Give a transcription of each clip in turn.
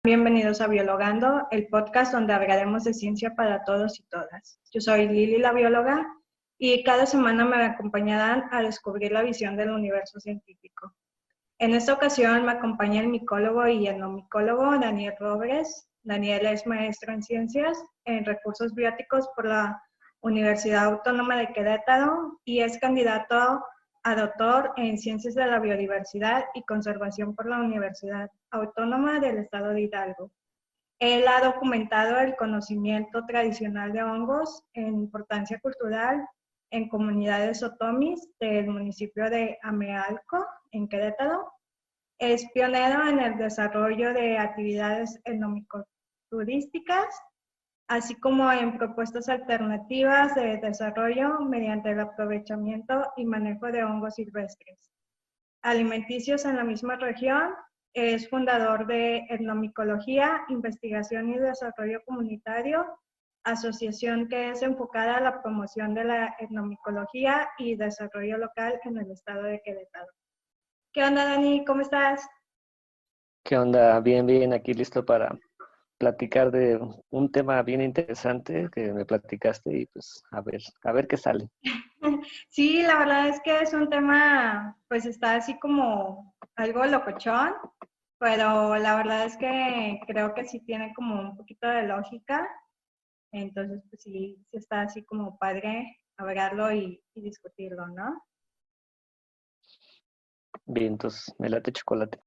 bienvenidos a Biologando, el podcast donde hablaremos de ciencia para todos y todas. Yo soy Lili, la bióloga, y cada semana me acompañarán a descubrir la visión del universo científico. En esta ocasión me acompaña el micólogo y etnomicólogo Daniel Robles. Daniel es maestro en ciencias en recursos bióticos por la Universidad Autónoma de Querétaro y es candidato a doctor en Ciencias de la Biodiversidad y Conservación por la Universidad Autónoma del Estado de Hidalgo. Él ha documentado el conocimiento tradicional de hongos en importancia cultural en comunidades otomis del municipio de Amealco, en Querétaro. Es pionero en el desarrollo de actividades etnomicoturísticas, así como en propuestas alternativas de desarrollo mediante el aprovechamiento y manejo de hongos silvestres alimenticios en la misma región. Es fundador de Etnomicología, Investigación y Desarrollo Comunitario, asociación que es enfocada a la promoción de la etnomicología y desarrollo local en el estado de Querétaro. ¿Qué onda, Dani? ¿Cómo estás? ¿Qué onda? Bien, aquí listo para platicar de un tema bien interesante que me platicaste y pues a ver qué sale. Sí, la verdad es que es un tema, pues está así como algo locochón, pero la verdad es que creo que sí tiene como un poquito de lógica, entonces pues sí está así como padre hablarlo y discutirlo, ¿no? Bien, entonces me late chocolate.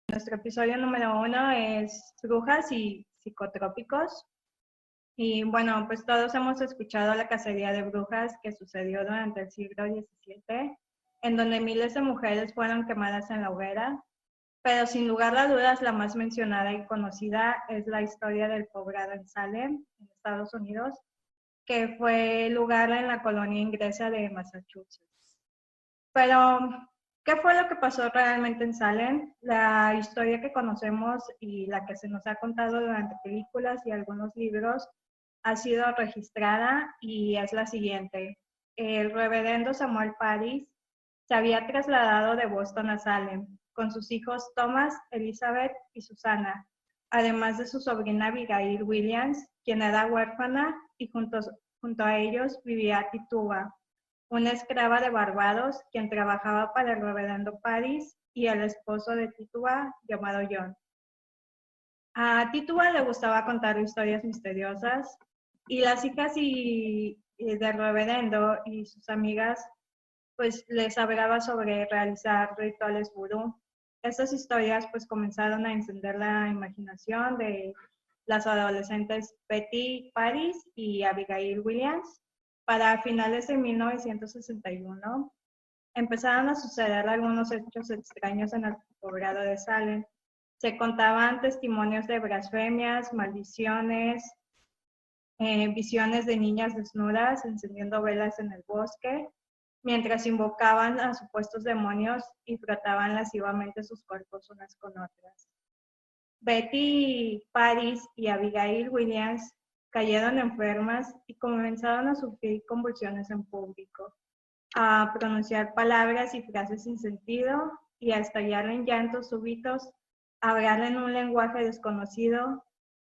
Nuestro episodio número 1 es brujas y psicotrópicos. Y bueno, pues todos hemos escuchado la cacería de brujas que sucedió durante el siglo XVII, en donde miles de mujeres fueron quemadas en la hoguera, pero sin lugar a dudas la más mencionada y conocida es la historia del poblado en Salem, en Estados Unidos, que fue lugar en la colonia inglesa de Massachusetts. Pero, ¿qué fue lo que pasó realmente en Salem? La historia que conocemos y la que se nos ha contado durante películas y algunos libros ha sido registrada y es la siguiente. El reverendo Samuel Parris se había trasladado de Boston a Salem con sus hijos Thomas, Elizabeth y Susana, además de su sobrina Abigail Williams, quien era huérfana, y junto a ellos vivía Tituba, una esclava de Barbados, quien trabajaba para el reverendo Parris, y el esposo de Tituba, llamado John. A Tituba le gustaba contar historias misteriosas, y las hijas del reverendo y sus amigas pues les hablaba sobre realizar rituales vudú. Estas historias pues comenzaron a encender la imaginación de las adolescentes Betty Parris y Abigail Williams. Para finales de 1961 empezaron a suceder algunos hechos extraños en el poblado de Salem. Se contaban testimonios de blasfemias, maldiciones, visiones de niñas desnudas encendiendo velas en el bosque, mientras invocaban a supuestos demonios y frotaban lascivamente sus cuerpos unas con otras. Betty Parris y Abigail Williams cayeron enfermas y comenzaron a sufrir convulsiones en público, a pronunciar palabras y frases sin sentido y a estallar en llantos súbitos, a hablar en un lenguaje desconocido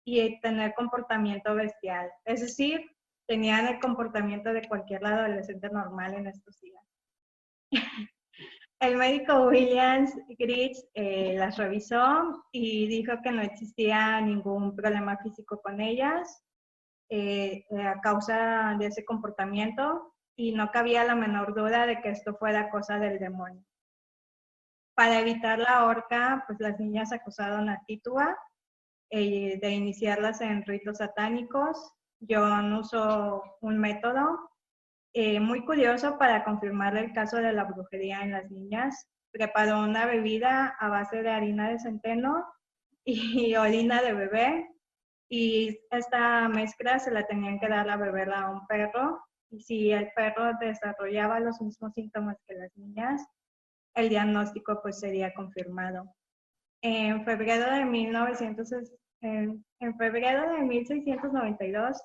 y tener comportamiento bestial. Es decir, tenían el comportamiento de cualquier adolescente normal en estos días. El médico Williams Gritz las revisó y dijo que no existía ningún problema físico con ellas a causa de ese comportamiento y no cabía la menor duda de que esto fuera cosa del demonio. Para evitar la horca, pues las niñas acusaron a Tituba de iniciarlas en ritos satánicos. John usó un método muy curioso para confirmar el caso de la brujería en las niñas. Preparó una bebida a base de harina de centeno y orina de bebé, y esta mezcla se la tenían que dar a beber a un perro, y si el perro desarrollaba los mismos síntomas que las niñas, el diagnóstico pues sería confirmado. En febrero de 1692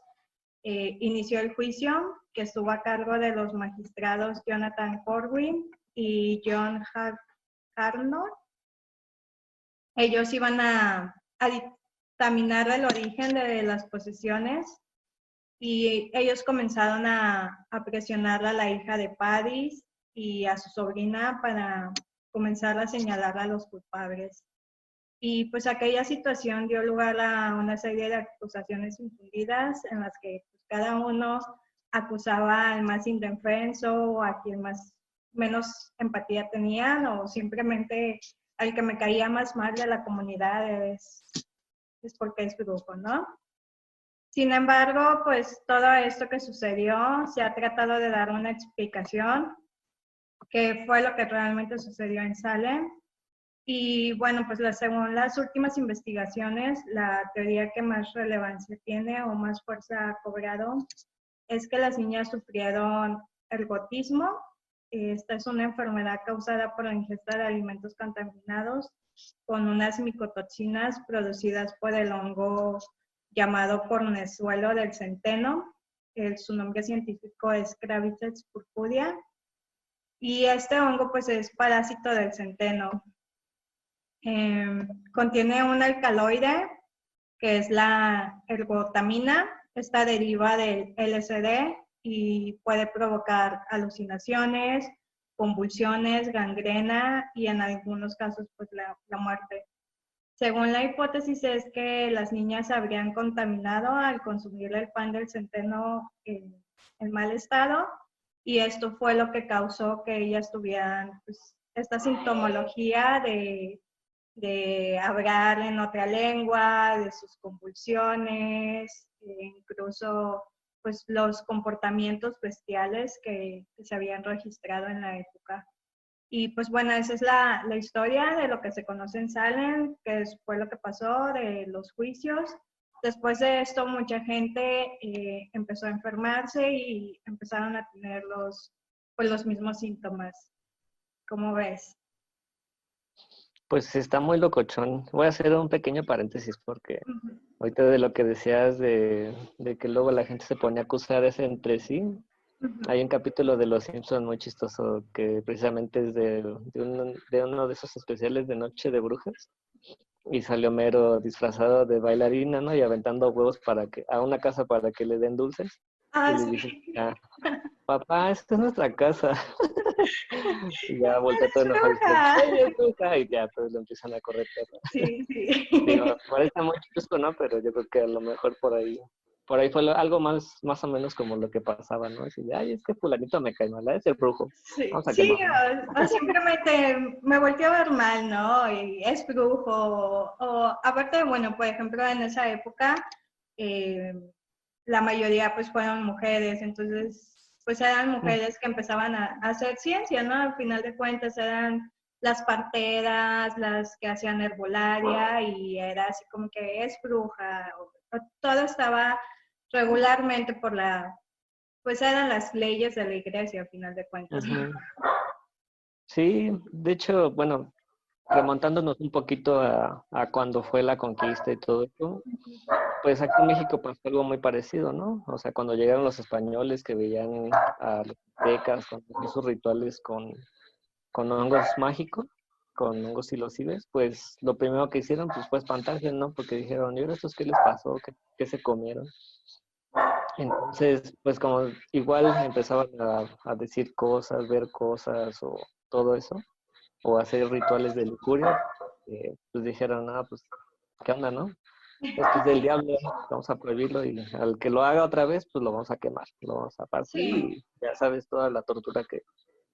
inició el juicio, que estuvo a cargo de los magistrados Jonathan Corwin y John Hartnott. Ellos iban a a dictaminar el origen de las posesiones y ellos comenzaron a presionar a la hija de Paris y a su sobrina para comenzar a señalar a los culpables. Y pues aquella situación dio lugar a una serie de acusaciones infundidas en las que pues, cada uno acusaba al más indefenso o a quien menos empatía tenían o simplemente al que me caía más mal de la comunidad es porque es brujo, ¿no? Sin embargo, pues todo esto que sucedió se ha tratado de dar una explicación, que fue lo que realmente sucedió en Salem. Y bueno, pues según las últimas investigaciones, la teoría que más relevancia tiene o más fuerza ha cobrado es que las niñas sufrieron ergotismo. Esta es una enfermedad causada por la ingesta de alimentos contaminados con unas micotoxinas producidas por el hongo llamado cornezuelo del centeno. Su nombre científico es Graviceps purpurea. Y este hongo pues es parásito del centeno. Contiene un alcaloide que es la ergotamina. Esta deriva del LSD y puede provocar alucinaciones, convulsiones, gangrena y en algunos casos pues la muerte. Según la hipótesis es que las niñas se habrían contaminado al consumir el pan del centeno en mal estado y esto fue lo que causó que ellas tuvieran pues, esta sintomología de hablar en otra lengua, de sus convulsiones, incluso pues los comportamientos bestiales que se habían registrado en la época. Y pues bueno, esa es la historia de lo que se conoce en Salem, que fue lo que pasó, de los juicios. Después de esto, mucha gente empezó a enfermarse y empezaron a tener pues, los mismos síntomas. ¿Cómo ves? Pues está muy locochón. Voy a hacer un pequeño paréntesis porque Ujú. ahorita de lo que decías de que luego la gente se pone a acusar ese entre sí. Ujú. Hay un capítulo de Los Simpsons muy chistoso que precisamente es de uno de esos especiales de Noche de Brujas. Y salió Mero disfrazado de bailarina, ¿no? Y aventando huevos a una casa para que le den dulces. Y Ah, le sí. dice, ah, papá, esta es nuestra casa. Y ya voltea todo ¡Eres enojado y dice, bruja! ¡ey, es bruja! Y ya todos lo empiezan a correr. Sí, sí. Digo, parece muy chusco, ¿no? Pero yo creo que a lo mejor por ahí fue algo más o menos como lo que pasaba, ¿no? Así de, ay, es que fulanito me cae mal, es el brujo. Sí, Vamos a sí, quemarlo. o simplemente me volteó a ver mal, ¿no? Y es brujo. Aparte, bueno, por ejemplo, en esa época, eh, la mayoría pues fueron mujeres, entonces pues eran mujeres que empezaban a hacer ciencia, ¿no? Al final de cuentas eran las parteras, las que hacían herbolaria y era así como que es bruja. Todo estaba regularmente pues eran las leyes de la iglesia al final de cuentas. Ujú. Sí, de hecho, bueno, remontándonos un poquito a cuando fue la conquista y todo eso, pues aquí en México pasó algo muy parecido, ¿no? O sea, cuando llegaron los españoles que veían a los aztecas con esos rituales con hongos mágicos, con hongos silocides, pues lo primero que hicieron pues fue espantarse, ¿no? Porque dijeron, ¿y ahora estos qué les pasó? ¿Qué se comieron? Entonces, pues como igual empezaban a decir cosas, ver cosas o todo eso, o hacer rituales de lujuria, pues dijeron, ah, pues, ¿qué onda, no? Esto es del diablo, vamos a prohibirlo y al que lo haga otra vez, pues lo vamos a quemar, lo vamos a partir Sí, y ya sabes toda la tortura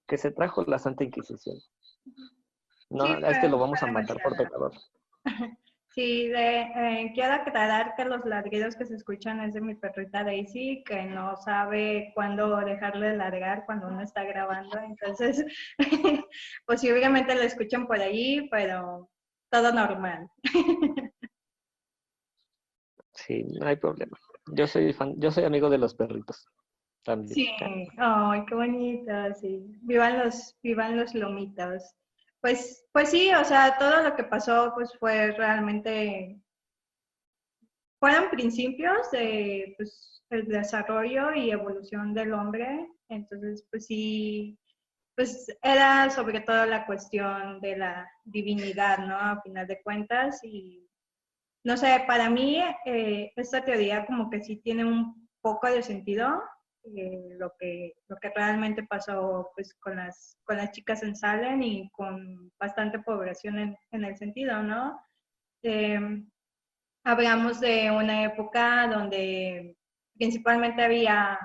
que se trajo la Santa Inquisición. No, sí, a este lo fue vamos a matar por demasiado. pecador. Sí, quiero aclarar que los ladridos que se escuchan es de mi perrita Daisy, que no sabe cuándo dejarle de ladrar cuando uno está grabando. Entonces, posiblemente lo escuchen por allí, pero todo normal. Sí, no hay problema. Yo soy amigo de los perritos también. Sí, ay, qué bonito, sí. Vivan los lomitos. Pues sí, o sea, todo lo que pasó, pues fue realmente fueron principios de pues, el desarrollo y evolución del hombre. Entonces, pues sí, pues era sobre todo la cuestión de la divinidad, ¿no? A final de cuentas, y no sé, para mí esta teoría como que sí tiene un poco de sentido, lo que realmente pasó pues con las chicas en Salem y con bastante población en el sentido, ¿no? Eh, Hablamos de una época donde principalmente había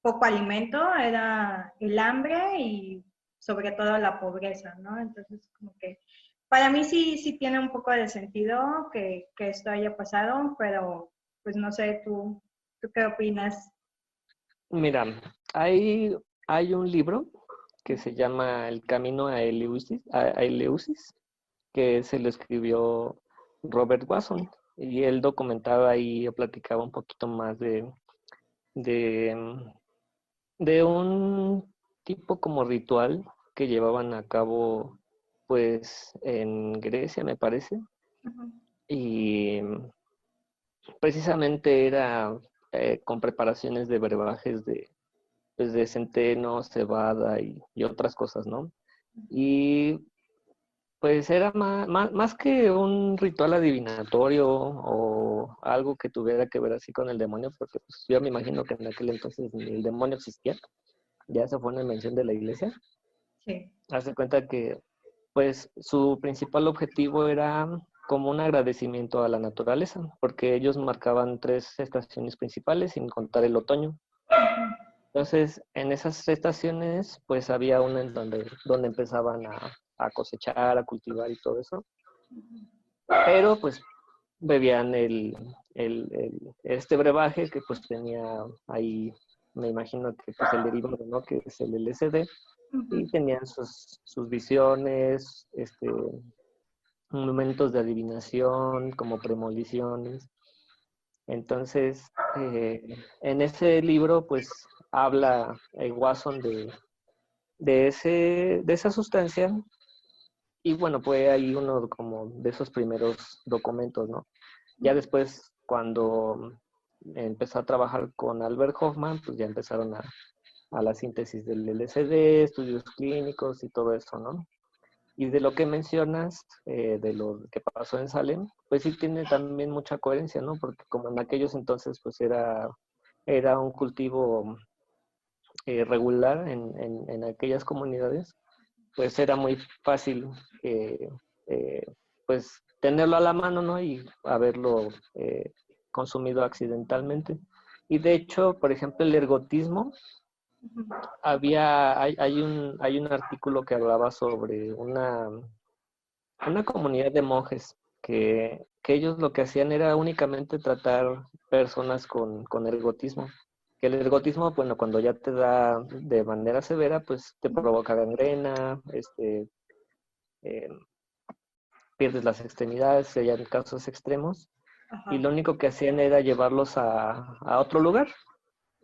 poco alimento, era el hambre y sobre todo la pobreza, ¿no? Entonces, como que para mí sí, sí tiene un poco de sentido que esto haya pasado, pero pues no sé, ¿tú qué opinas? Mira, hay un libro que se llama El Camino a Eleusis, a Eleusis, que se lo escribió Robert Watson, y él documentaba ahí o platicaba un poquito más de, de un tipo como ritual que llevaban a cabo pues en Grecia, me parece, Ujú. y precisamente era con preparaciones de brebajes pues, de centeno, cebada y otras cosas, ¿no? Y pues era más que un ritual adivinatorio o algo que tuviera que ver así con el demonio, porque pues, yo me imagino que en aquel entonces ni el demonio existía, ya esa fue una invención de la iglesia. Sí. Hace cuenta que pues su principal objetivo era como un agradecimiento a la naturaleza, porque ellos marcaban 3 estaciones principales sin contar el otoño. Entonces, en esas estaciones, pues había una en donde empezaban a cosechar, a cultivar y todo eso, pero pues bebían este brebaje que pues tenía ahí, me imagino que pues el derivado, ¿no? Que es el LSD, y Ujú. tenían sus visiones, momentos de adivinación, como premoniciones. Entonces, en ese libro, pues habla Watson de esa sustancia, y bueno, fue ahí uno como de esos primeros documentos, ¿no? Ya después, cuando empezó a trabajar con Albert Hoffman, pues ya empezaron a la síntesis del LSD, estudios clínicos y todo eso, ¿no? Y de lo que mencionas, de lo que pasó en Salem, pues sí tiene también mucha coherencia, ¿no? Porque como en aquellos entonces, pues era un cultivo regular en aquellas comunidades, pues era muy fácil eh, pues tenerlo a la mano, ¿no? Y haberlo consumido accidentalmente. Y de hecho, por ejemplo, el ergotismo, hay un artículo que hablaba sobre una comunidad de monjes que ellos lo que hacían era únicamente tratar personas con ergotismo. Que el ergotismo, bueno, cuando ya te da de manera severa, pues te provoca gangrena, eh, pierdes las extremidades, serían casos extremos, y Ajá. lo único que hacían era llevarlos a otro lugar.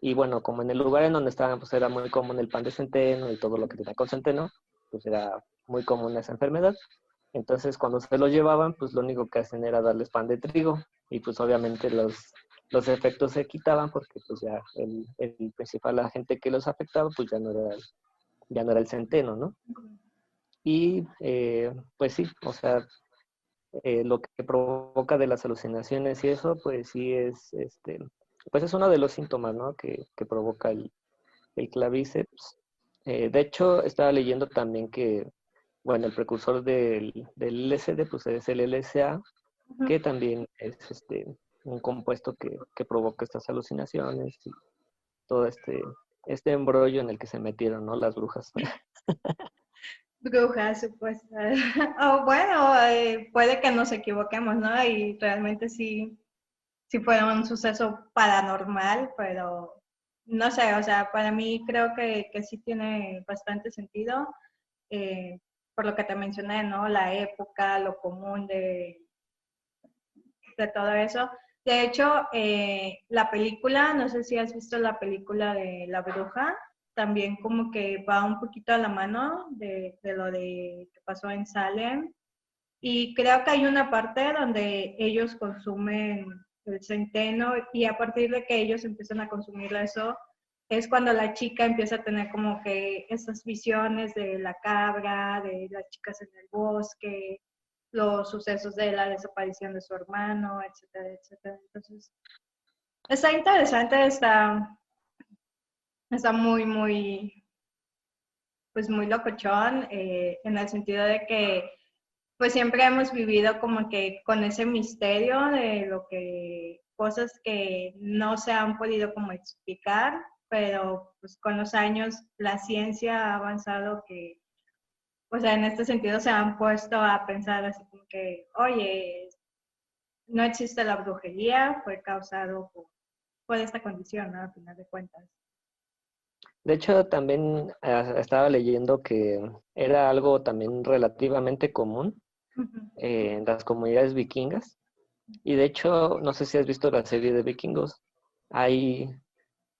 Y bueno, como en el lugar en donde estaban, pues era muy común el pan de centeno y todo lo que tenía con centeno, pues era muy común esa enfermedad. Entonces, cuando se los llevaban, pues lo único que hacen era darles pan de trigo, y pues obviamente los efectos se quitaban porque pues ya el principal agente que los afectaba, pues ya no era el centeno, ¿no? Y pues sí, o sea, lo que provoca de las alucinaciones y eso, pues sí pues es uno de los síntomas, ¿no? Que provoca el clavíceps. De hecho, estaba leyendo también que, bueno, el precursor del LSD, pues es el LSA, que también es un compuesto que provoca estas alucinaciones y todo este embrollo en el que se metieron, ¿no? Las brujas. Brujas, supuesta. O bueno, puede que nos equivoquemos, ¿no? Y realmente sí, sí fue un suceso paranormal, pero no sé, o sea, para mí creo que sí tiene bastante sentido, eh, por lo que te mencioné, ¿no? La época, lo común de todo eso. De hecho, la película, no sé si has visto la película de La Bruja, también como que va un poquito a la mano de lo de que pasó en Salem. Y creo que hay una parte donde ellos consumen el centeno y a partir de que ellos empiezan a consumir eso, es cuando la chica empieza a tener como que esas visiones de la cabra, de las chicas en el bosque, los sucesos de la desaparición de su hermano, etcétera, etcétera. Entonces, está interesante, está pues muy locochón, en el sentido de que pues siempre hemos vivido como que con ese misterio de lo que, cosas que no se han podido como explicar, pero pues con los años la ciencia ha avanzado que, o sea, en este sentido se han puesto a pensar así como que, oye, no existe la brujería, fue causado por esta condición, ¿no? Al final de cuentas. De hecho, también estaba leyendo que era algo también relativamente común Ujú. en las comunidades vikingas. Y de hecho, no sé si has visto la serie de Vikingos. Hay,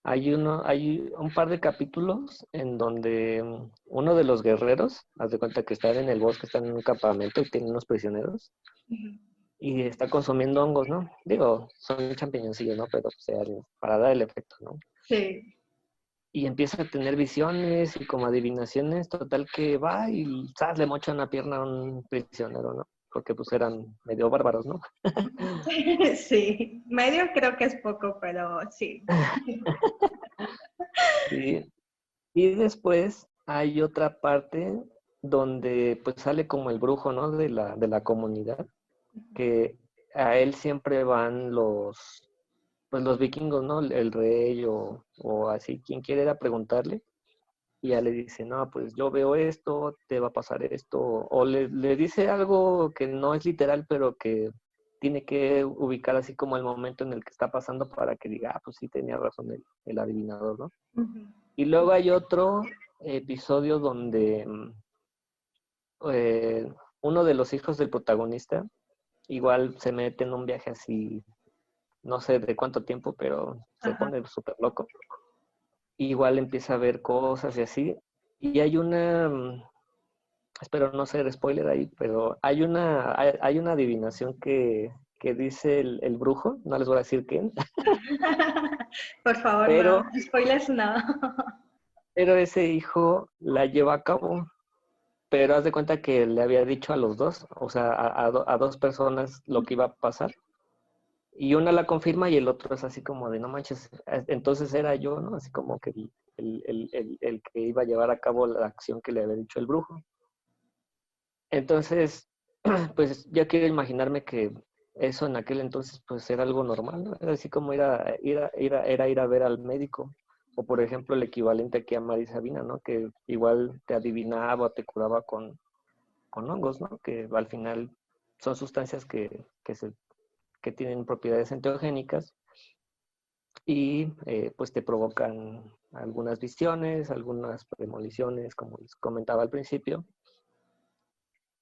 hay un par de capítulos en donde uno de los guerreros, haz de cuenta que están en el bosque, están en un campamento y tienen unos prisioneros Ujú. y está consumiendo hongos, ¿no? Digo, son champiñoncillos, ¿no? Pero o sea, para dar el efecto, ¿no? Sí. Y empieza a tener visiones y como adivinaciones, total que va y ¡zas! Le mocha una pierna a un prisionero, ¿no? Porque pues eran medio bárbaros, ¿no? Sí, medio creo que es poco, pero sí. Sí. Y después hay otra parte donde pues sale como el brujo, ¿no? De la comunidad, que a él siempre van pues los vikingos, ¿no? El rey o así, quien quiera ir a preguntarle. Y ya le dice, no, pues yo veo esto, te va a pasar esto, o le dice algo que no es literal, pero que tiene que ubicar así como el momento en el que está pasando para que diga, ah, pues sí tenía razón el adivinador, ¿no? Ujú. Y luego hay otro episodio donde uno de los hijos del protagonista igual se mete en un viaje así, no sé de cuánto tiempo, pero se Ajá. pone súper loco. Igual empieza a ver cosas y así. Y hay una, espero no ser spoiler ahí, pero hay una adivinación que dice el brujo, no les voy a decir quién, Por favor, no, pero, spoilers no. pero ese hijo la lleva a cabo, pero haz de cuenta que le había dicho a los dos, o sea, a dos personas lo que iba a pasar, y una la confirma y el otro es así como de, no manches, entonces era yo, ¿no? Así como que el que iba a llevar a cabo la acción que le había dicho el brujo. Entonces, pues ya quiero imaginarme que eso en aquel entonces pues era algo normal, ¿no? Era así como era ir a ver al médico. O por ejemplo el equivalente aquí a María Sabina, ¿no? Que igual te adivinaba o te curaba con hongos, ¿no? Que al final son sustancias que tienen propiedades enteogénicas y pues te provocan algunas visiones, algunas premoniciones, como les comentaba al principio.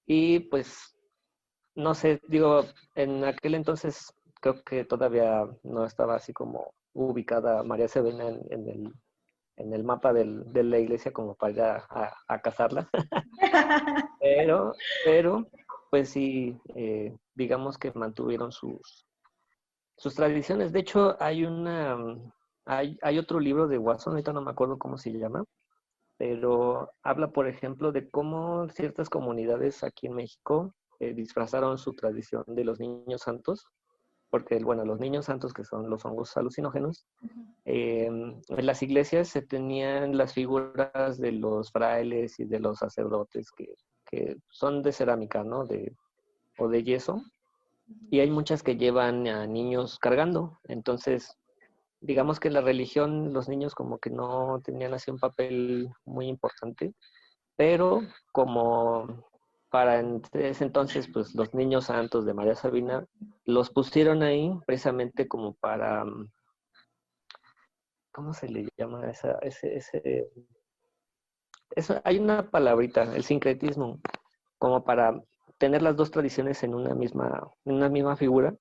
Y pues no sé, digo, en aquel entonces creo que todavía no estaba así como ubicada María Sevena en el mapa de la iglesia como para ir a cazarla, pero pues sí, digamos que mantuvieron sus tradiciones. De hecho, hay otro libro de Watson, ahorita no me acuerdo cómo se llama, pero habla, por ejemplo, de cómo ciertas comunidades aquí en México disfrazaron su tradición de los niños santos, porque, bueno, los niños santos, que son los hongos alucinógenos, en las iglesias se tenían las figuras de los frailes y de los sacerdotes que son de cerámica, ¿no? O de yeso, y hay muchas que llevan a niños cargando, entonces digamos que en la religión los niños como que no tenían así un papel muy importante, pero como para ese entonces, pues los niños santos de María Sabina los pusieron ahí precisamente como para, ¿cómo se le llama? Hay una palabrita, el sincretismo, como para tener las dos tradiciones en una misma figura,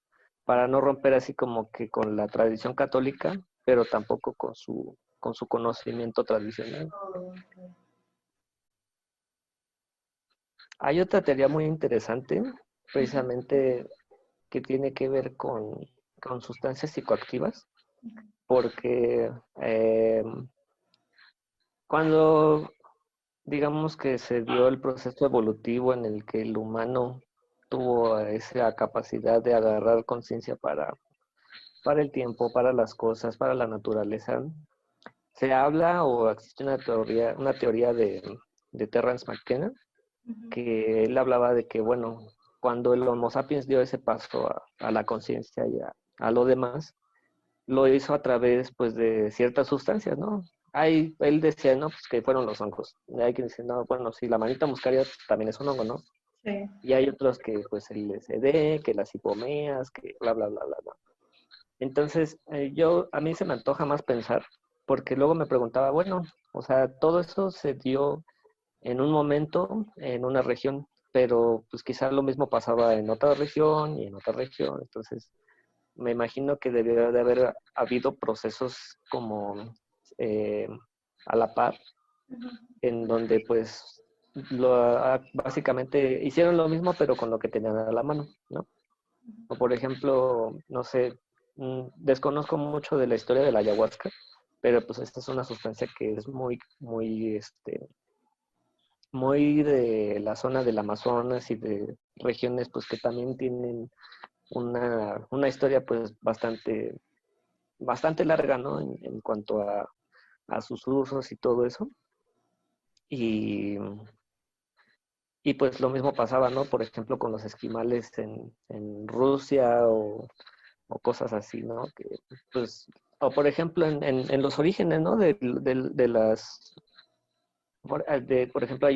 para no romper así como que con la tradición católica, pero tampoco con su conocimiento tradicional. Hay otra teoría muy interesante, precisamente que tiene que ver con sustancias psicoactivas, porque cuando digamos que se dio el proceso evolutivo en el que el humano tuvo esa capacidad de agarrar conciencia para el tiempo, para las cosas, para la naturaleza. Se habla o existe una teoría de Terrence McKenna, Ujú. que él hablaba de que, bueno, cuando el Homo sapiens dio ese paso a la conciencia y a lo demás, lo hizo a través, pues, de ciertas sustancias, ¿no? Él decía, no, pues que fueron los hongos. Y hay quien dice, no, bueno, sí, la manita muscaria también es un hongo, ¿no? Sí. Y hay otros que, pues, el LSD, que las hipomeas, que bla, bla, bla, bla, bla. Entonces, a mí se me antoja más pensar, porque luego me preguntaba, bueno, o sea, todo eso se dio en un momento, en una región, pero pues quizás lo mismo pasaba en otra región y en otra región. Entonces, me imagino que debió de haber habido procesos como eh, a la par, Ujú. en donde pues básicamente hicieron lo mismo, pero con lo que tenían a la mano, ¿no? O por ejemplo, no sé, desconozco mucho de la historia de la ayahuasca, pero pues esta es una sustancia que es muy, muy, muy de la zona del Amazonas y de regiones pues que también tienen una historia pues bastante larga, ¿no? En cuanto a sus usos y todo eso. Y, y pues lo mismo pasaba, ¿no? Por ejemplo, con los esquimales en Rusia o cosas así, ¿no? Que, pues, o por ejemplo, en los orígenes, ¿no? De las, por ejemplo,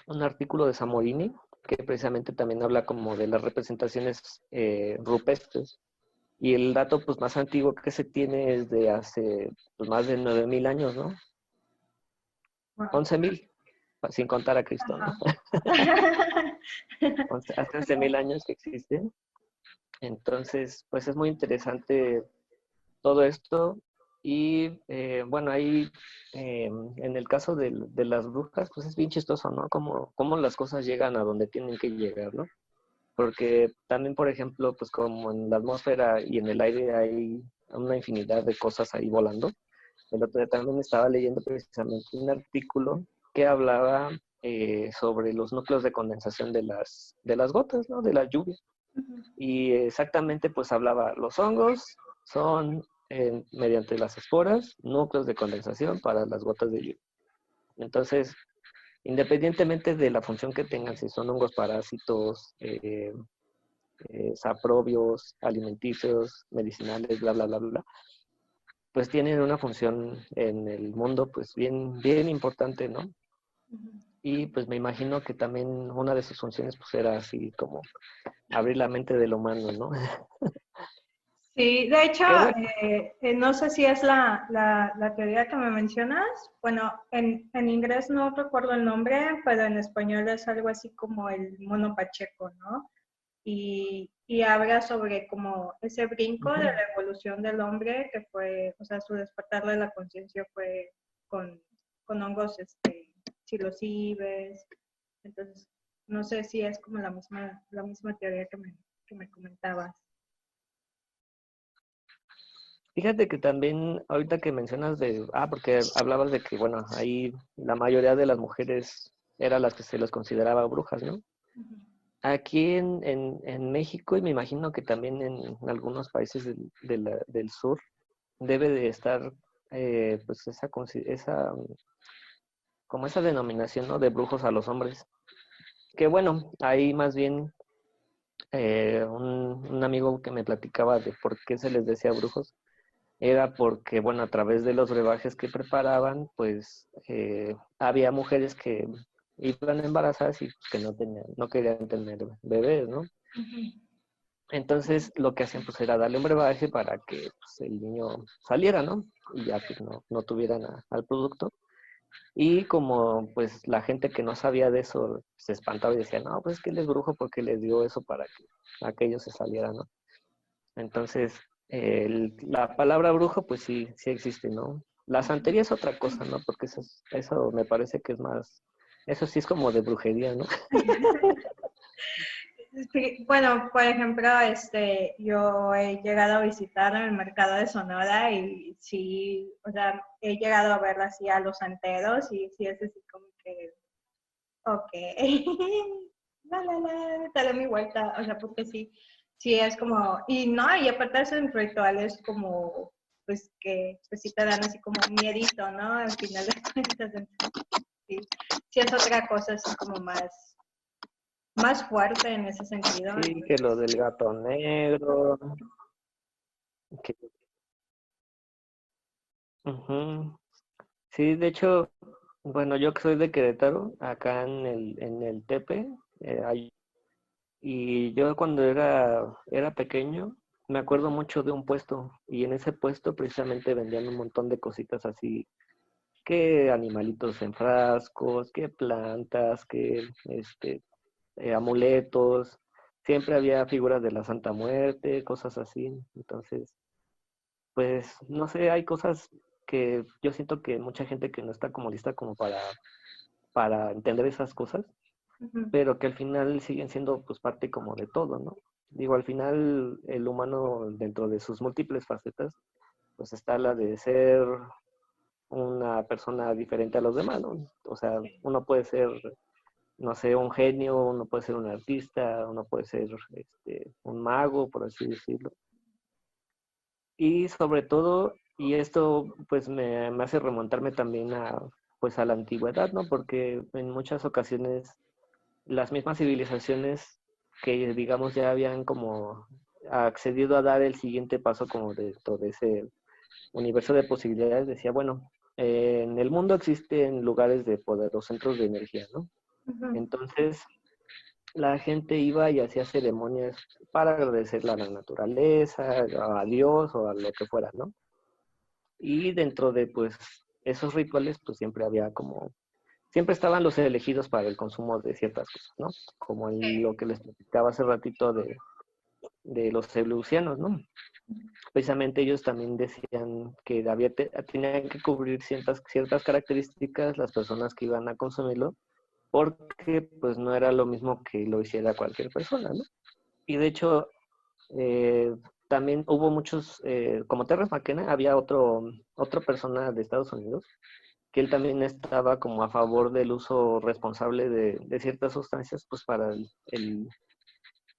un artículo de Samorini que precisamente también habla como de las representaciones rupestres. Y el dato pues más antiguo que se tiene es de hace pues, más de 9.000 años, ¿no? Wow. 11.000, sin contar a Cristo, ¿no? Ajá. Hace 11.000 años que existen. Entonces, pues es muy interesante todo esto. Y bueno, ahí en el caso de las brujas, pues es bien chistoso, ¿no? Cómo las cosas llegan a donde tienen que llegar, ¿no? Porque también, por ejemplo, pues como en la atmósfera y en el aire hay una infinidad de cosas ahí volando. El otro día también estaba leyendo precisamente un artículo que hablaba sobre los núcleos de condensación de las gotas, ¿no? De la lluvia. Ujú. Y exactamente pues hablaba, los hongos son mediante las esporas, núcleos de condensación para las gotas de lluvia. Entonces, independientemente de la función que tengan, si son hongos parásitos, saprobios, alimenticios, medicinales, bla, bla, bla, bla, pues tienen una función en el mundo pues bien, bien importante, ¿no? Ujú. Y pues me imagino que también una de sus funciones pues era así como abrir la mente del humano, ¿no? Sí, de hecho, Qué bueno. no sé si es la teoría que me mencionas. Bueno, en inglés no recuerdo el nombre, pero en español es algo así como el mono pacheco, ¿no? Y habla sobre como ese brinco de la Uh-huh. evolución del hombre que fue, o sea, su despertar de la conciencia fue con, con hongos psilocibes. Entonces, no sé si es como la misma teoría que me comentabas. Fíjate que también ahorita que mencionas porque hablabas de que, bueno, ahí la mayoría de las mujeres eran las que se les consideraba brujas, ¿no? Ujú. Aquí en México y me imagino que también en algunos países del sur debe de estar pues como esa denominación, ¿no? De brujos a los hombres. Que bueno, ahí más bien un amigo que me platicaba de por qué se les decía brujos era porque, bueno, a través de los brebajes que preparaban, pues había mujeres que iban embarazadas y pues, que no querían tener bebés, ¿no? Ujú. Entonces lo que hacían pues era darle un brebaje para que pues, el niño saliera, ¿no? Y ya pues no tuvieran al producto. Y como pues la gente que no sabía de eso se espantaba y decía, no, pues es que él es brujo porque les dio eso para que aquello se saliera, ¿no? Entonces, la palabra brujo pues sí, sí existe, ¿no? La santería es otra cosa, ¿no? Porque eso me parece que es más, eso sí es como de brujería, ¿no? Sí, bueno, por ejemplo, yo he llegado a visitar el mercado de Sonora y sí, o sea, he llegado a ver así a los santeros y sí es así como que, ok. te doy mi vuelta, o sea, porque sí, sí es como, y no, y aparte de esos rituales como, pues que pues sí te dan así como miedito, ¿no? Al final de cuentas, entonces, sí, sí es otra cosa así como más fuerte en ese sentido. Sí, que lo del gato negro, que, ujú. Sí, de hecho, bueno, yo que soy de Querétaro, acá en el Tepe, y yo cuando era pequeño, me acuerdo mucho de un puesto, y en ese puesto precisamente vendían un montón de cositas así, que animalitos en frascos, que plantas, que amuletos, siempre había figuras de la Santa Muerte, cosas así. Entonces, pues, no sé, hay cosas que yo siento que mucha gente que no está como lista como para entender esas cosas, Ujú. pero que al final siguen siendo pues parte como de todo, ¿no? Digo, al final el humano dentro de sus múltiples facetas, pues está la de ser una persona diferente a los demás, ¿no? O sea, uno puede ser, no sé, un genio, uno puede ser un artista, uno puede ser un mago, por así decirlo. Y sobre todo, y esto pues me hace remontarme también pues a la antigüedad, ¿no? Porque en muchas ocasiones las mismas civilizaciones que digamos ya habían como accedido a dar el siguiente paso como de todo ese universo de posibilidades, decía, bueno, en el mundo existen lugares de poder, los centros de energía, ¿no? Ujú. Entonces, la gente iba y hacía ceremonias para agradecerle a la naturaleza, a Dios o a lo que fuera, ¿no? Y dentro de, pues, esos rituales, pues siempre había como, siempre estaban los elegidos para el consumo de ciertas cosas, ¿no? Como lo que les platicaba hace ratito de los eleusianos, ¿no? Precisamente ellos también decían que tenían que cubrir ciertas características las personas que iban a consumirlo, porque pues no era lo mismo que lo hiciera cualquier persona, ¿no? Y de hecho, eh, también hubo muchos, como Terrence McKenna, había otra persona de Estados Unidos, que él también estaba como a favor del uso responsable de ciertas sustancias, pues para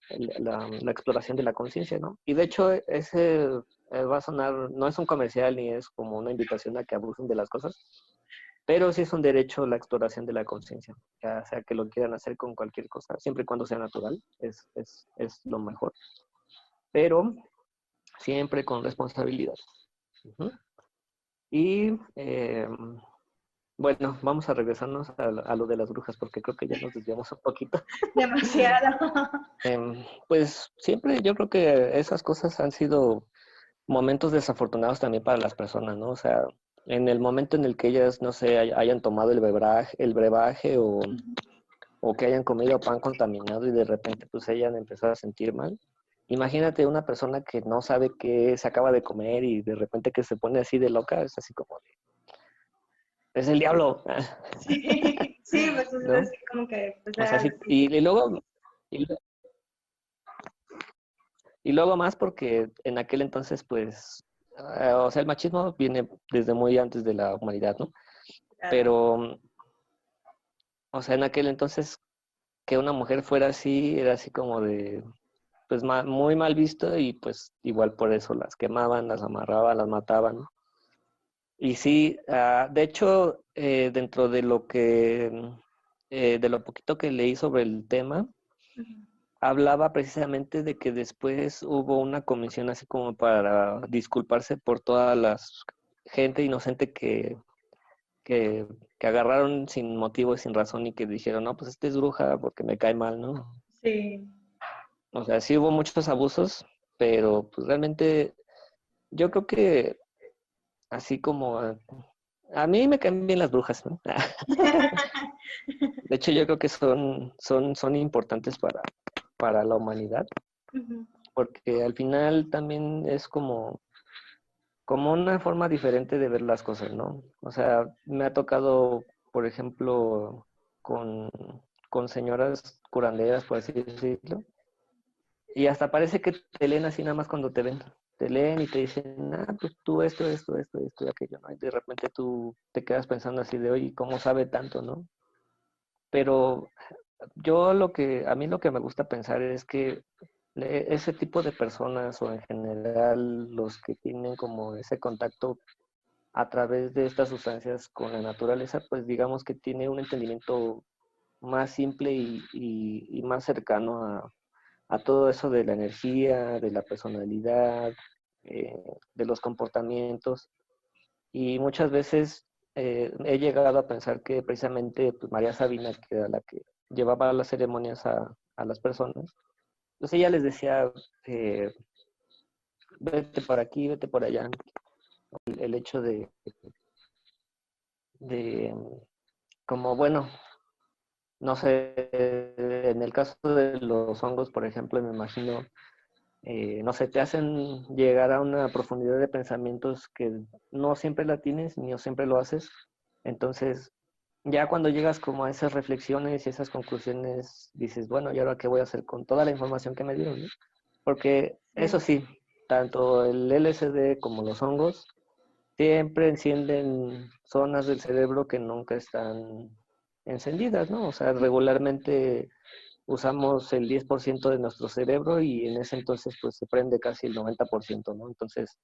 la exploración de la conciencia, ¿no? Y de hecho, ese va a sonar, no es un comercial ni es como una invitación a que abusen de las cosas, pero sí es un derecho la exploración de la conciencia, ya sea que lo quieran hacer con cualquier cosa, siempre y cuando sea natural, es lo mejor, pero siempre con responsabilidad. Uh-huh. Y bueno, vamos a regresarnos a lo de las brujas, porque creo que ya nos desviamos un poquito. Demasiado. Pues siempre yo creo que esas cosas han sido momentos desafortunados también para las personas, ¿no? O sea, en el momento en el que ellas, no sé, hayan tomado el brebaje o que hayan comido pan contaminado y de repente pues hayan empezado a sentir mal. Imagínate una persona que no sabe qué se acaba de comer y de repente que se pone así de loca, es así como, es el diablo, Sí, sí, pues es ¿no? así como que, pues, O sea, sí, y, y luego más porque en aquel entonces, pues, o sea, el machismo viene desde muy antes de la humanidad, ¿no? claro. Pero, o sea, en aquel entonces que una mujer fuera así, era así como de, pues, muy mal visto y pues igual por eso las quemaban, las amarraban, las mataban, ¿no? Y sí, de hecho, dentro de lo poquito que leí sobre el tema, Ujú. hablaba precisamente de que después hubo una comisión así como para disculparse por toda la gente inocente que, que agarraron sin motivo y sin razón y que dijeron, no, pues esta es bruja porque me cae mal, ¿no? Sí. O sea, sí hubo muchos abusos, pero pues realmente yo creo que así como a mí me caen bien las brujas, ¿no? De hecho, yo creo que son importantes para la humanidad, Ujú. porque al final también es como una forma diferente de ver las cosas, ¿no? O sea, me ha tocado, por ejemplo, con, con señoras curanderas, por así decirlo, y hasta parece que te leen así nada más cuando te ven. Te leen y te dicen, pues tú esto y aquello, ¿no? Y de repente tú te quedas pensando así de, oye, ¿cómo sabe tanto, no? Pero a mí lo que me gusta pensar es que ese tipo de personas o en general los que tienen como ese contacto a través de estas sustancias con la naturaleza, pues digamos que tiene un entendimiento más simple y más cercano a todo eso de la energía, de la personalidad, de los comportamientos. Y muchas veces he llegado a pensar que precisamente pues, María Sabina, que era la que llevaba las ceremonias a las personas, pues ella les decía, eh, vete por aquí, vete por allá. El hecho de como bueno, no sé, en el caso de los hongos, por ejemplo, me imagino, no sé, te hacen llegar a una profundidad de pensamientos que no siempre la tienes ni siempre lo haces. Entonces, ya cuando llegas como a esas reflexiones y esas conclusiones, dices, bueno, ¿y ahora qué voy a hacer con toda la información que me dieron? ¿No? Porque eso Sí. sí, tanto el LSD como los hongos siempre encienden zonas del cerebro que nunca están encendidas, ¿no? O sea, regularmente usamos el 10% de nuestro cerebro y en ese entonces pues se prende casi el 90%, ¿no? Entonces,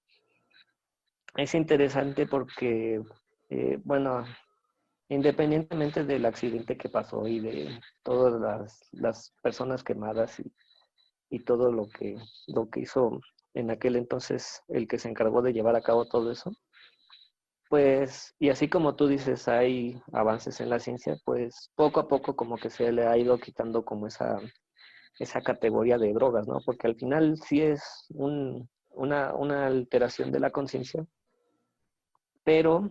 es interesante porque, bueno, independientemente del accidente que pasó y de todas las personas quemadas y todo lo que hizo en aquel entonces el que se encargó de llevar a cabo todo eso, pues, y así como tú dices, hay avances en la ciencia, pues poco a poco como que se le ha ido quitando como esa categoría de drogas, ¿no? Porque al final sí es una alteración de la conciencia, pero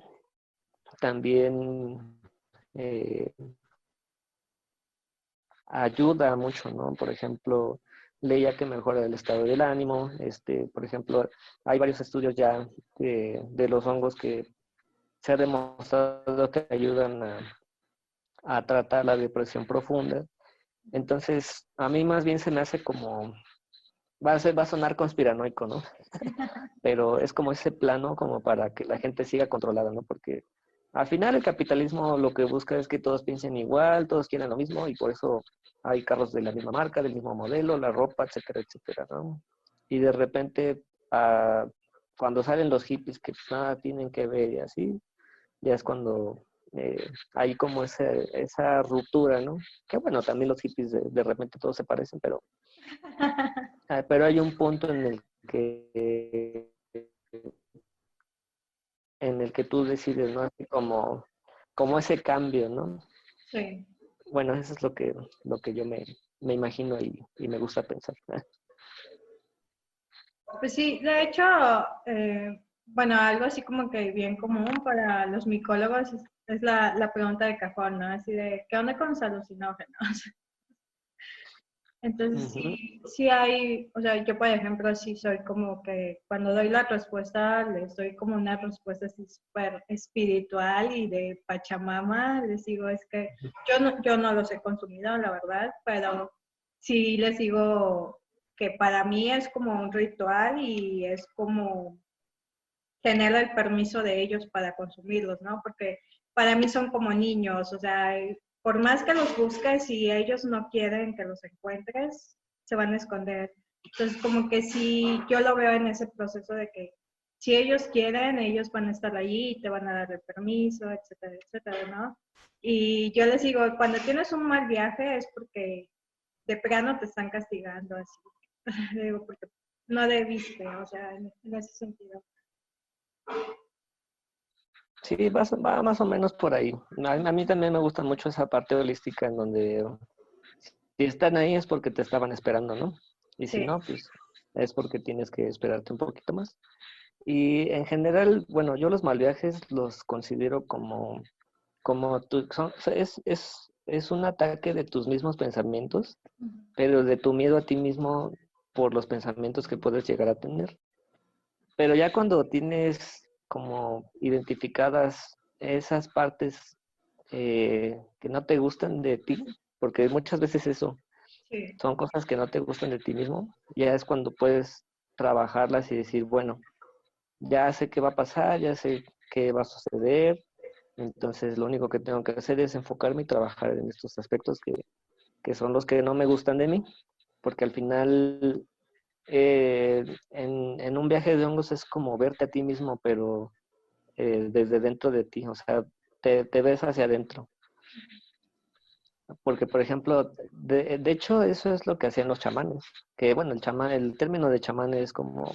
también eh, ayuda mucho, ¿no? Por ejemplo, leía que mejora el estado del ánimo, por ejemplo, hay varios estudios ya de los hongos que se ha demostrado que ayudan a tratar la depresión profunda. Entonces, a mí más bien se me hace como, va a sonar conspiranoico, ¿no? Pero es como ese plano como para que la gente siga controlada, ¿no? Porque al final el capitalismo lo que busca es que todos piensen igual, todos quieran lo mismo y por eso hay carros de la misma marca, del mismo modelo, la ropa, etcétera, etcétera, ¿no? Y de repente, cuando salen los hippies que pues, nada tienen que ver y así, ya es cuando hay como esa ruptura, ¿no? Que bueno, también los hippies de repente todos se parecen, pero hay un punto en el que tú decides, ¿no? Así como ese cambio, ¿no? Sí. Bueno, eso es lo que yo me imagino y me gusta pensar. Pues sí, de hecho, bueno, algo así como que bien común para los micólogos es la pregunta de cajón, ¿no? Así de, ¿qué onda con los alucinógenos? Entonces Ujú. sí hay, o sea, yo por ejemplo sí soy como que cuando doy la respuesta, les doy como una respuesta así súper espiritual y de Pachamama, les digo, es que yo no los he consumido, la verdad, pero sí les digo que para mí es como un ritual y es como tener el permiso de ellos para consumirlos, ¿no? Porque para mí son como niños, o sea, por más que los busques y ellos no quieren que los encuentres, se van a esconder. Entonces, como que sí, yo lo veo en ese proceso de que si ellos quieren, ellos van a estar allí y te van a dar el permiso, etcétera, etcétera, ¿no? Y yo les digo, cuando tienes un mal viaje es porque de plano te están castigando así. Digo, porque no debiste, o sea, en ese sentido. Sí, va más o menos por ahí. A mí también me gusta mucho esa parte holística en donde si están ahí es porque te estaban esperando, ¿no? Y si Sí. no, pues es porque tienes que esperarte un poquito más. Y en general, bueno, yo los mal viajes los considero como es un ataque de tus mismos pensamientos, pero de tu miedo a ti mismo por los pensamientos que puedes llegar a tener. Pero ya cuando tienes como identificadas esas partes que no te gustan de ti, porque muchas veces eso Sí. son cosas que no te gustan de ti mismo, ya es cuando puedes trabajarlas y decir, bueno, ya sé qué va a pasar, ya sé qué va a suceder, entonces lo único que tengo que hacer es enfocarme y trabajar en estos aspectos que son los que no me gustan de mí, porque al final en un viaje de hongos es como verte a ti mismo, pero desde dentro de ti, o sea, te ves hacia adentro. Porque, por ejemplo, de hecho, eso es lo que hacían los chamanes. Que, bueno, el término de chamán es como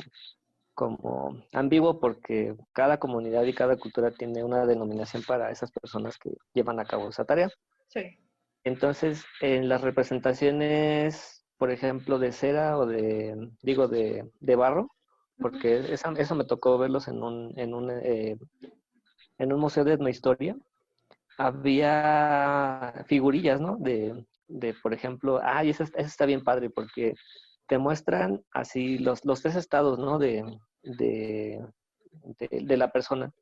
ambiguo porque cada comunidad y cada cultura tiene una denominación para esas personas que llevan a cabo esa tarea. Sí. Entonces, en las representaciones, por ejemplo, de cera o de barro, porque eso me tocó verlos en un museo de etnohistoria, había figurillas, ¿no? Por ejemplo, esa está bien padre porque te muestran así los tres estados, ¿no? De la persona.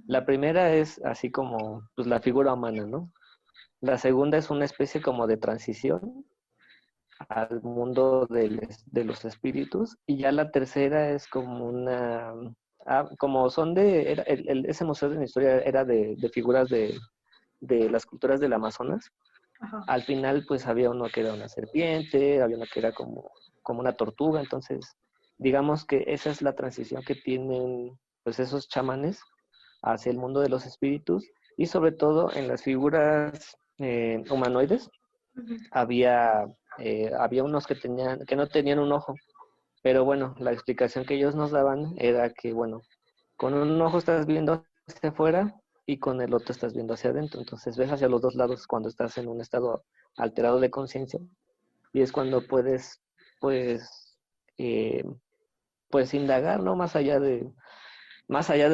La primera es así como pues, la figura humana, ¿no? La segunda es una especie como de transición al mundo de los espíritus. Y ya la tercera es como como son ese museo de la historia era de figuras de las culturas del Amazonas. Ajá. Al final pues había uno que era una serpiente, había uno que era como una tortuga. Entonces, digamos que esa es la transición que tienen pues esos chamanes hacia el mundo de los espíritus y sobre todo en las figuras humanoides había unos que no tenían un ojo, pero bueno, la explicación que ellos nos daban era que bueno, con un ojo estás viendo hacia afuera y con el otro estás viendo hacia adentro, entonces ves hacia los dos lados cuando estás en un estado alterado de conciencia y es cuando puedes pues eh, pues indagar, ¿no? Más allá de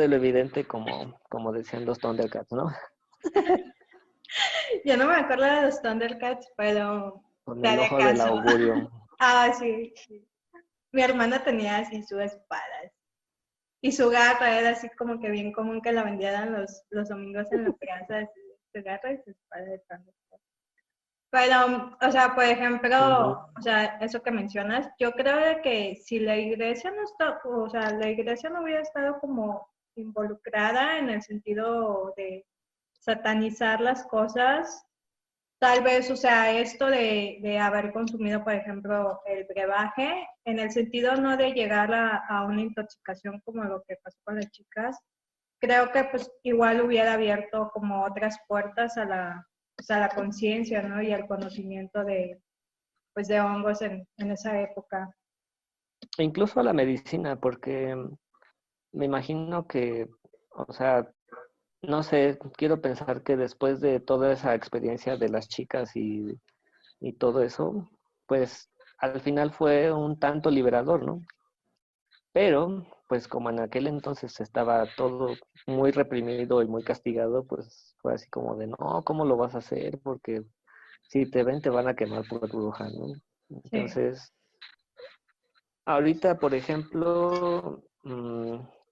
lo evidente, como decían los Thundercats, ¿no? Yo no me acuerdo de los Thundercats, pero Con te el haré ojo del caso. augurio. Sí, sí. Mi hermana tenía así su espada. Y su garra era así como que bien común que la vendieran los domingos en la plaza. Así, su garra y su espada de Thundercats. Pero, o sea, por ejemplo, Ujú. o sea, eso que mencionas, yo creo de que si la iglesia no está, o sea, la iglesia no hubiera estado como involucrada en el sentido de satanizar las cosas, tal vez, o sea, esto de haber consumido, por ejemplo, el brebaje, en el sentido no de llegar a una intoxicación como lo que pasó con las chicas, creo que pues igual hubiera abierto como otras puertas pues, a la conciencia, ¿no? Y al conocimiento pues, de hongos en esa época. E incluso a la medicina, porque me imagino que, o sea, no sé, quiero pensar que después de toda esa experiencia de las chicas y todo eso, pues al final fue un tanto liberador, ¿no? Pero, pues como en aquel entonces estaba todo muy reprimido y muy castigado, pues fue así como de, no, ¿cómo lo vas a hacer? Porque si te ven, te van a quemar por bruja, ¿no? Sí. Entonces, ahorita, por ejemplo,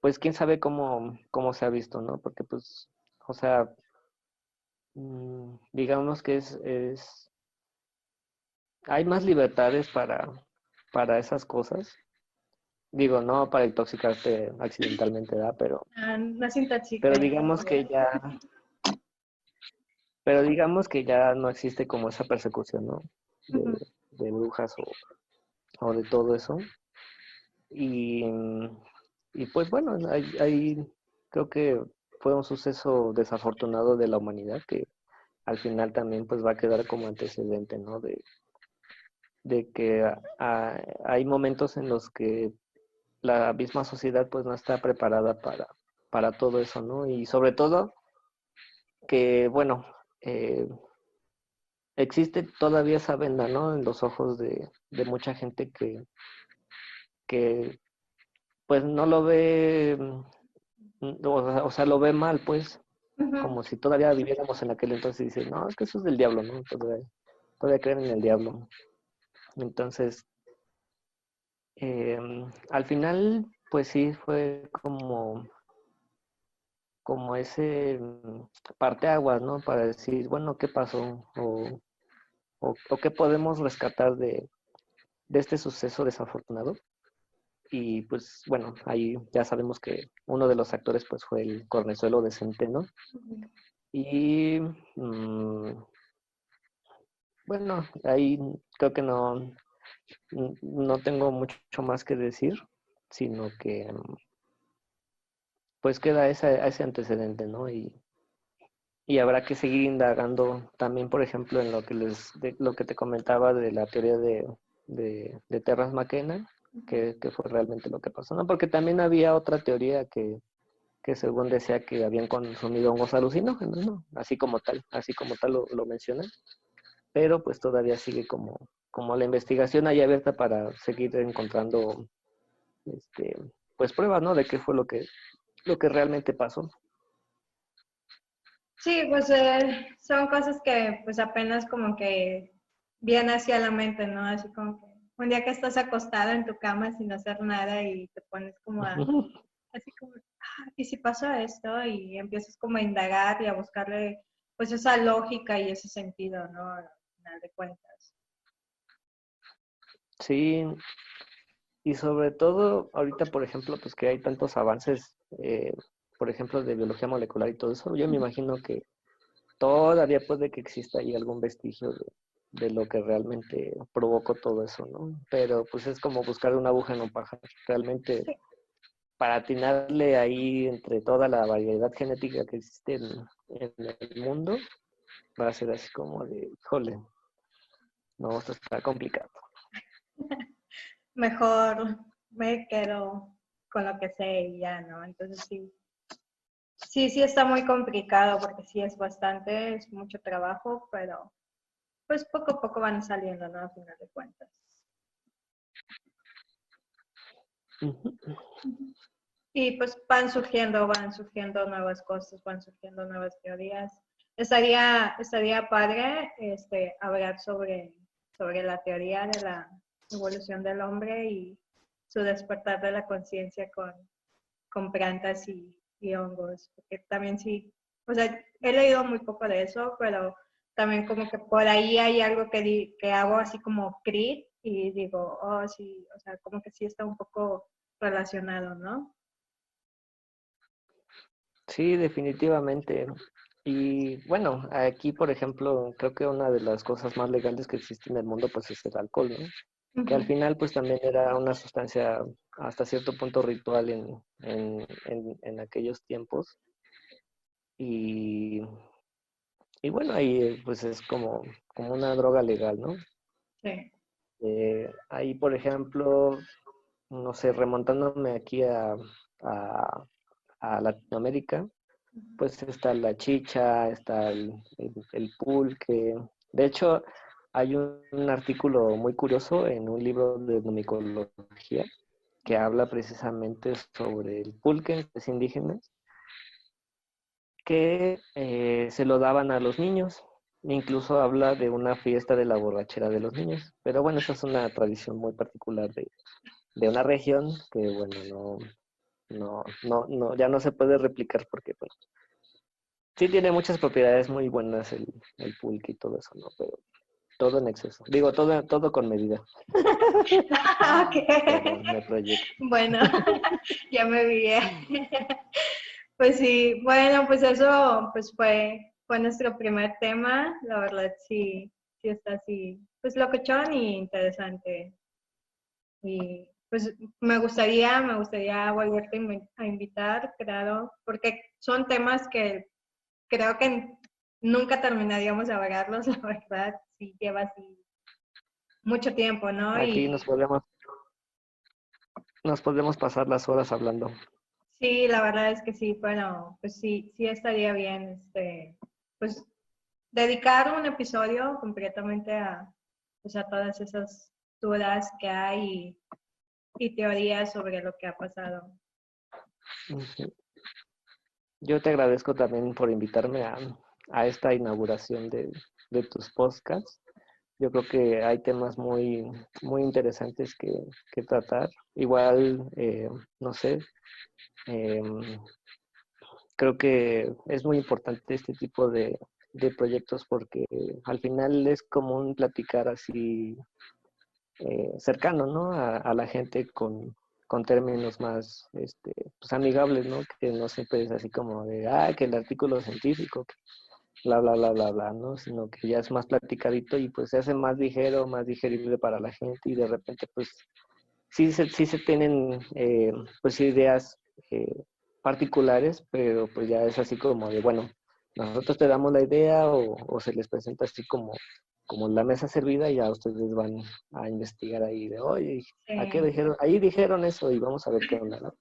pues quién sabe cómo se ha visto, ¿no? Porque pues, o sea, digamos que hay más libertades para esas cosas. Digo, no para intoxicarte accidentalmente, ¿verdad? No se Pero intoxiquen, por digamos favor. que ya, pero digamos que ya no existe como esa persecución, ¿no? De, Ujú. de brujas o de todo eso. Y, y pues bueno, creo que fue un suceso desafortunado de la humanidad que al final también pues va a quedar como antecedente, ¿no? De que hay momentos en los que la misma sociedad pues no está preparada para todo eso, ¿no? Y sobre todo que, bueno, existe todavía esa venda, ¿no? En los ojos de mucha gente que pues no lo ve, o sea, lo ve mal, pues, Ujú. como si todavía viviéramos en aquel entonces y dice, no, es que eso es del diablo, ¿no? Todavía creen en el diablo. Entonces, al final, pues sí, fue como ese parteaguas, ¿no? Para decir, bueno, ¿qué pasó? O qué podemos rescatar de este suceso desafortunado. Y pues bueno, ahí ya sabemos que uno de los actores pues fue el Cornezuelo de Centeno. Y Bueno, ahí creo que no tengo mucho más que decir, sino que pues queda ese antecedente, ¿no? Y habrá que seguir indagando también, por ejemplo, en lo que te comentaba de la teoría de Terrence McKenna, que fue realmente lo que pasó, ¿no? Porque también había otra teoría que según decía que habían consumido hongos alucinógenos, ¿no? Así como tal lo mencionan, pero pues todavía sigue como la investigación ahí abierta para seguir encontrando, este, pues pruebas, ¿no? De qué fue lo que realmente pasó. Sí, pues son cosas que pues apenas como que vienen hacia la mente, ¿no? Así como que un día que estás acostado en tu cama sin hacer nada y te pones como así como, ¿y si pasó esto? Y empiezas como a indagar y a buscarle pues esa lógica y ese sentido, ¿no? Al final de cuentas. Sí, y sobre todo ahorita, por ejemplo, pues que hay tantos avances, por ejemplo, de biología molecular y todo eso, yo me imagino que todavía puede que exista ahí algún vestigio de lo que realmente provocó todo eso, ¿no? Pero pues es como buscar una aguja en un pajar. Realmente Sí. para atinarle ahí entre toda la variedad genética que existe en el mundo, va a ser así como de, híjole, no, esto está complicado. Mejor me quedo con lo que sé y ya, ¿no? Entonces sí, sí está muy complicado porque sí es bastante, es mucho trabajo, pero pues poco a poco van saliendo, ¿no? A final de cuentas. Ujú. Y pues van surgiendo nuevas cosas, van surgiendo nuevas teorías. Estaría padre hablar sobre la teoría de la evolución del hombre y su despertar de la conciencia con plantas y hongos, porque también sí, o sea, he leído muy poco de eso, pero también como que por ahí hay algo que hago así como crit y digo, oh sí, o sea, como que sí está un poco relacionado, ¿no? Sí, definitivamente. Y bueno, aquí, por ejemplo, creo que una de las cosas más legales que existe en el mundo, pues es el alcohol, ¿no? Que al Ujú. final, pues también era una sustancia hasta cierto punto ritual en aquellos tiempos. Y, y bueno, ahí pues es como una droga legal, ¿no? Sí. Ahí, por ejemplo, no sé, remontándome aquí a Latinoamérica, pues está la chicha, está el pulque. De hecho, hay un artículo muy curioso en un libro de etnomicología que habla precisamente sobre el pulque, que es indígena, que se lo daban a los niños. Incluso habla de una fiesta de la borrachera de los niños. Pero bueno, esa es una tradición muy particular de una región que, bueno, ya no se puede replicar porque, bueno, sí tiene muchas propiedades muy buenas el pulque y todo eso, ¿no? Pero todo en exceso. Digo, todo con medida. Ok. Perdón, me proyecto. Bueno, ya me vi. Pues sí, bueno, pues eso pues fue nuestro primer tema. La verdad sí está así, pues locochón y interesante. Y pues me gustaría volverte a invitar, claro, porque son temas que creo que nunca terminaríamos de hablarlos, la verdad, sí lleva así mucho tiempo, ¿no? Aquí Y nos podemos pasar las horas hablando. sí, la verdad es que sí, bueno, pues sí estaría bien, pues dedicar un episodio completamente pues, a todas esas dudas que hay y teorías sobre lo que ha pasado. Ujú. Yo te agradezco también por invitarme a esta inauguración de tus podcasts. Yo creo que hay temas muy interesantes que tratar. Igual, no sé, eh, creo que es muy importante este tipo de proyectos porque al final es común platicar así cercano, ¿no? A la gente con términos más pues amigables, ¿no? Que no siempre es así como de, que el artículo científico. bla, bla, bla, bla, bla, ¿no? Sino que ya es más platicadito y pues se hace más ligero, más digerible para la gente y de repente pues sí se tienen pues ideas particulares, pero pues ya es así como de, bueno, nosotros te damos la idea o se les presenta así como la mesa servida y ya ustedes van a investigar ahí de, oye, ¿a qué dijeron? Ahí dijeron eso y vamos a ver qué onda, ¿no?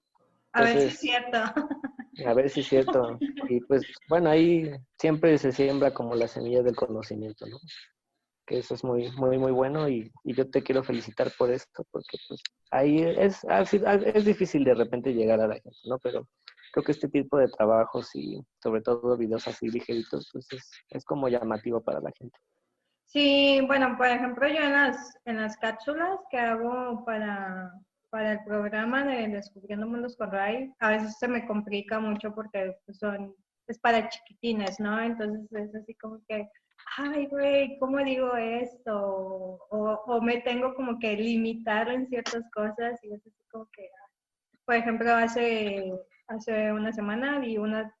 A ver si es Entonces, cierto. a ver si es cierto. Y pues, bueno, ahí siempre se siembra como la semilla del conocimiento, ¿no? Que eso es muy, muy, muy bueno y yo te quiero felicitar por esto, porque pues ahí es difícil de repente llegar a la gente, ¿no? Pero creo que este tipo de trabajos y sobre todo videos así ligeritos, pues es como llamativo para la gente. Sí, bueno, por ejemplo, yo en las cápsulas que hago para el programa de Descubriendo Mundos con Ray, a veces se me complica mucho porque pues, es para chiquitines, ¿no? Entonces es así como que, ay, güey, ¿cómo digo esto? O me tengo como que limitar en ciertas cosas y es así como que, por ejemplo, hace una semana vi una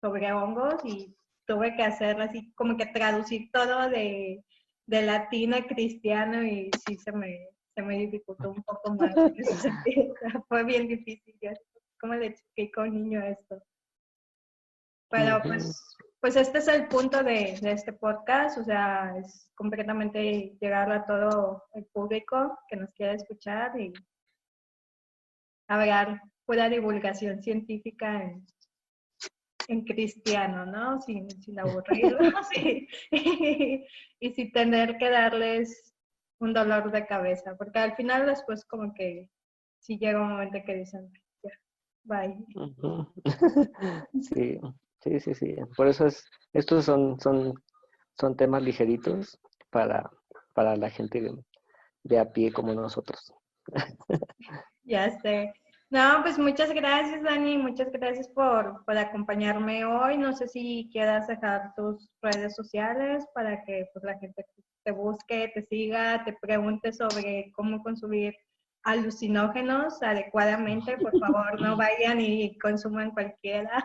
sobre hongos y tuve que hacer así como que traducir todo de latín a cristiano y sí se me dificultó un poco más en ese sentido. Fue bien difícil. Yo, ¿cómo le explico a un niño esto? Pero Ujú. pues este es el punto de este podcast, o sea, es completamente llegar a todo el público que nos quiera escuchar y hablar pura divulgación científica en cristiano, ¿no? Sin aburrirlos sí. Y sin tener que darles un dolor de cabeza, porque al final después como que sí llega un momento que dicen, ya, bye. Ujú. Sí, sí, sí, sí. Por eso estos son temas ligeritos para, para la gente de a pie como nosotros. Ya sé. No, pues muchas gracias, Dani, muchas gracias por acompañarme hoy. No sé si quieras dejar tus redes sociales para que pues, la gente te busque, te siga, te pregunte sobre cómo consumir alucinógenos adecuadamente. Por favor, no vayan y consuman cualquiera.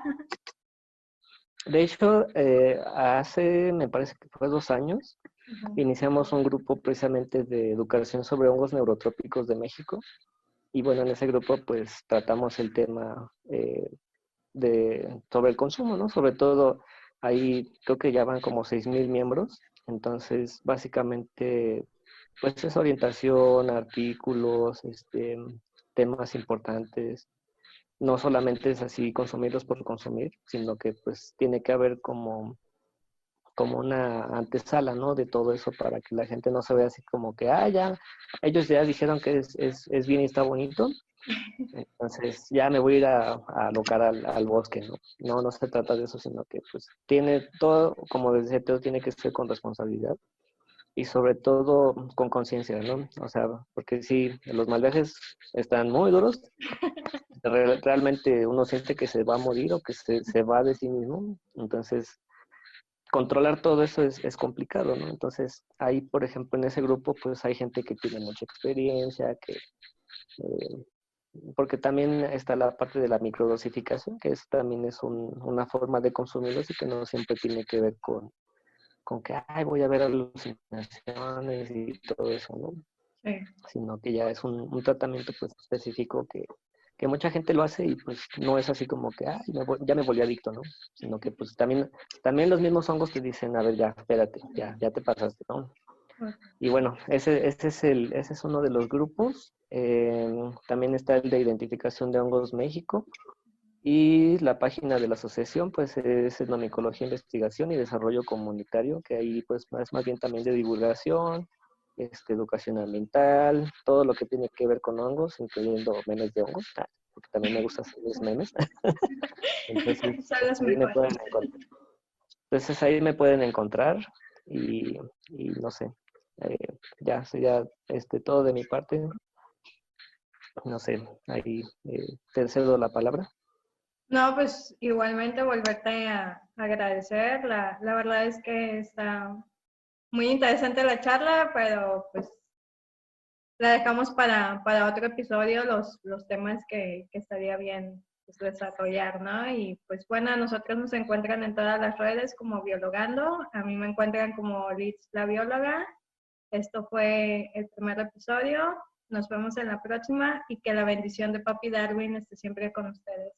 De hecho, me parece que fue 2 años, iniciamos un grupo precisamente de educación sobre hongos neurotrópicos de México. Y bueno, en ese grupo pues tratamos el tema sobre el consumo, ¿no? Sobre todo ahí creo que ya van como 6,000 miembros. Entonces, básicamente, pues es orientación, artículos, temas importantes. No solamente es así consumirlos por consumir, sino que pues tiene que haber como una antesala, ¿no? De todo eso para que la gente no se vea así como que, ya, ellos ya dijeron que es bien y está bonito, entonces ya me voy a ir a alocar al bosque, ¿no? No, no se trata de eso, sino que pues tiene todo, como decía, todo tiene que ser con responsabilidad y sobre todo con conciencia, ¿no? O sea, porque sí, los mal viajes están muy duros, realmente uno siente que se va a morir o que se va de sí mismo, entonces controlar todo eso es complicado, ¿no? Entonces, ahí, por ejemplo, en ese grupo, pues hay gente que tiene mucha experiencia, eh, porque también está la parte de la microdosificación, que también es una forma de consumirlos y que no siempre tiene que ver con que, voy a ver alucinaciones y todo eso, ¿no? Sí. Sino que ya es un tratamiento pues específico que mucha gente lo hace y pues no es así como que, ya me volví adicto, ¿no? Sino que pues también los mismos hongos te dicen, a ver, ya, espérate, ya te pasaste, ¿no? Y bueno, ese es uno de los grupos. También está el de identificación de hongos México. Y la página de la asociación, pues es Etnomicología, Investigación y Desarrollo Comunitario, que ahí pues es más bien también de divulgación, educación ambiental, todo lo que tiene que ver con hongos, incluyendo memes de hongos, porque también me gusta hacer los memes. Entonces, Son los ahí me mejores. pueden encontrar. Entonces ahí me pueden encontrar y no sé, eh, ya sería todo de mi parte. No sé, ahí te cedo la palabra. No, pues igualmente volverte a agradecer. La verdad es que está muy interesante la charla, pero pues la dejamos para otro episodio, los temas que estaría bien pues, desarrollar, ¿no? Y pues bueno, a nosotros nos encuentran en todas las redes como Biologando, a mí me encuentran como Liz la bióloga. Esto fue el primer episodio, nos vemos en la próxima y que la bendición de Papi Darwin esté siempre con ustedes.